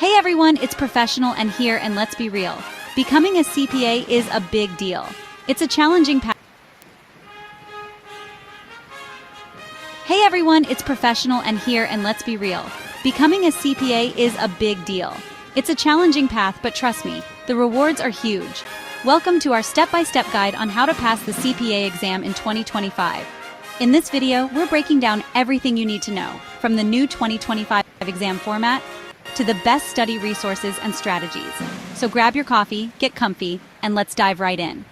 Hey everyone, it's Professional and here, and let's be real. Becoming a CPA is a big deal. It's a challenging path. Hey everyone, it's Professional and here, and let's be real. Becoming a CPA is a big deal. It's a challenging path, but trust me, the rewards are huge. Welcome to our step-by-step guide on how to pass the CPA exam in 2025. In this video, we're breaking down everything you need to know, from the new 2025 exam format to the best study resources and strategies. So grab your coffee, get comfy, and let's dive right in.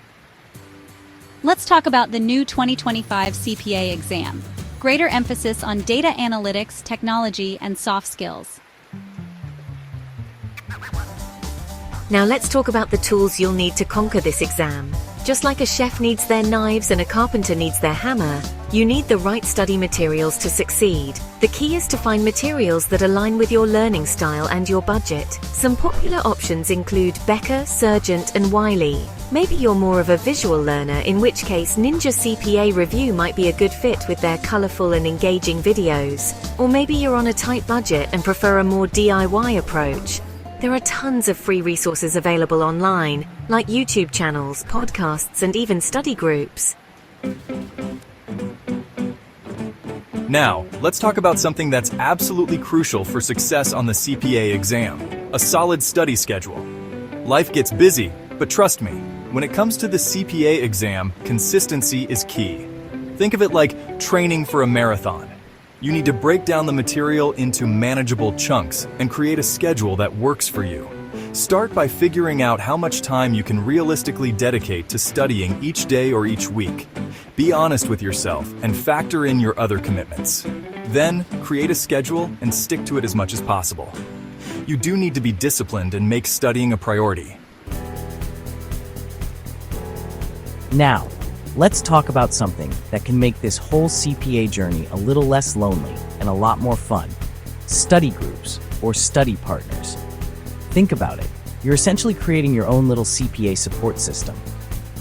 Let's talk about the new 2025 CPA exam. Greater emphasis on data analytics, technology, and soft skills. Now let's talk about the tools you'll need to conquer this exam. Just like a chef needs their knives and a carpenter needs their hammer, you need the right study materials to succeed. The key is to find materials that align with your learning style and your budget. Some popular options include Becker, Surgent, and Wiley. Maybe you're more of a visual learner, in which case Ninja CPA Review might be a good fit with their colorful and engaging videos. Or maybe you're on a tight budget and prefer a more DIY approach. There are tons of free resources available online, like YouTube channels, podcasts, and even study groups. Now, let's talk about something that's absolutely crucial for success on the CPA exam: a solid study schedule. Life gets busy, but trust me, when it comes to the CPA exam, consistency is key. Think of it like training for a marathon. You need to break down the material into manageable chunks and create a schedule that works for you. Start by figuring out how much time you can realistically dedicate to studying each day or each week. Be honest with yourself and factor in your other commitments. Then, create a schedule and stick to it as much as possible. You do need to be disciplined and make studying a priority. Now, let's talk about something that can make this whole CPA journey a little less lonely and a lot more fun: study groups or study partners. Think about it. You're essentially creating your own little CPA support system.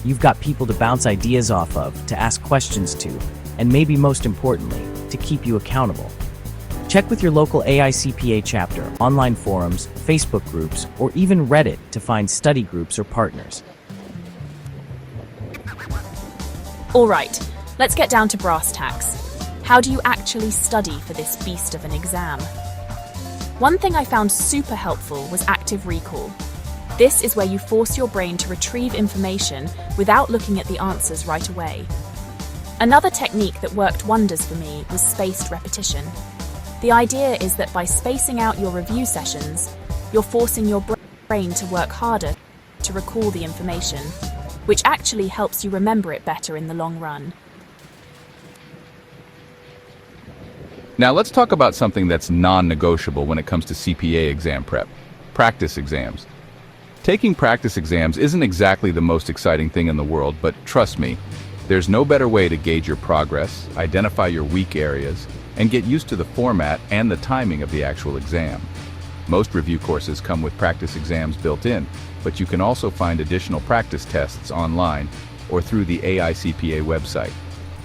You've got people to bounce ideas off of, to ask questions to, and maybe most importantly, to keep you accountable. Check with your local AICPA chapter, online forums, Facebook groups, or even Reddit to find study groups or partners. All right, let's get down to brass tacks. How do you actually study for this beast of an exam? One thing I found super helpful was active recall. This is where you force your brain to retrieve information without looking at the answers right away. Another technique that worked wonders for me was spaced repetition. The idea is that by spacing out your review sessions, you're forcing your brain to work harder to recall the information, which actually helps you remember it better in the long run. Now let's talk about something that's non-negotiable when it comes to CPA exam prep: practice exams. Taking practice exams isn't exactly the most exciting thing in the world, but trust me, there's no better way to gauge your progress, identify your weak areas, and get used to the format and the timing of the actual exam. Most review courses come with practice exams built in, but you can also find additional practice tests online or through the AICPA website.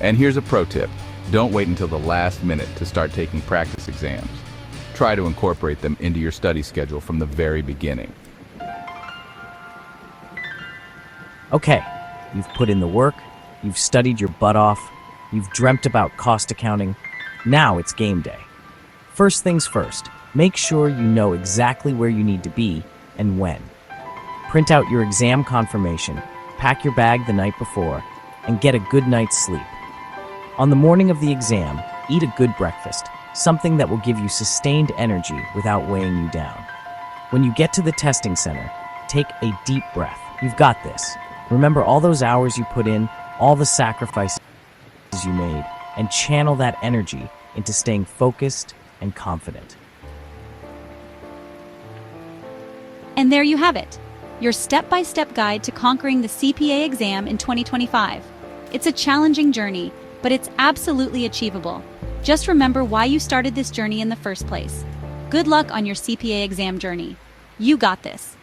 And here's a pro tip: don't wait until the last minute to start taking practice exams. Try to incorporate them into your study schedule from the very beginning. Okay, you've put in the work, you've studied your butt off, you've dreamt about cost accounting. Now it's game day. First things first, make sure you know exactly where you need to be and when. Print out your exam confirmation, pack your bag the night before, and get a good night's sleep. On the morning of the exam, eat a good breakfast, something that will give you sustained energy without weighing you down. When you get to the testing center, take a deep breath. You've got this. Remember all those hours you put in, all the sacrifices you made, and channel that energy into staying focused and confident. And there you have it, your step-by-step guide to conquering the CPA exam in 2025. It's a challenging journey, but it's absolutely achievable. Just remember why you started this journey in the first place. Good luck on your CPA exam journey. You got this.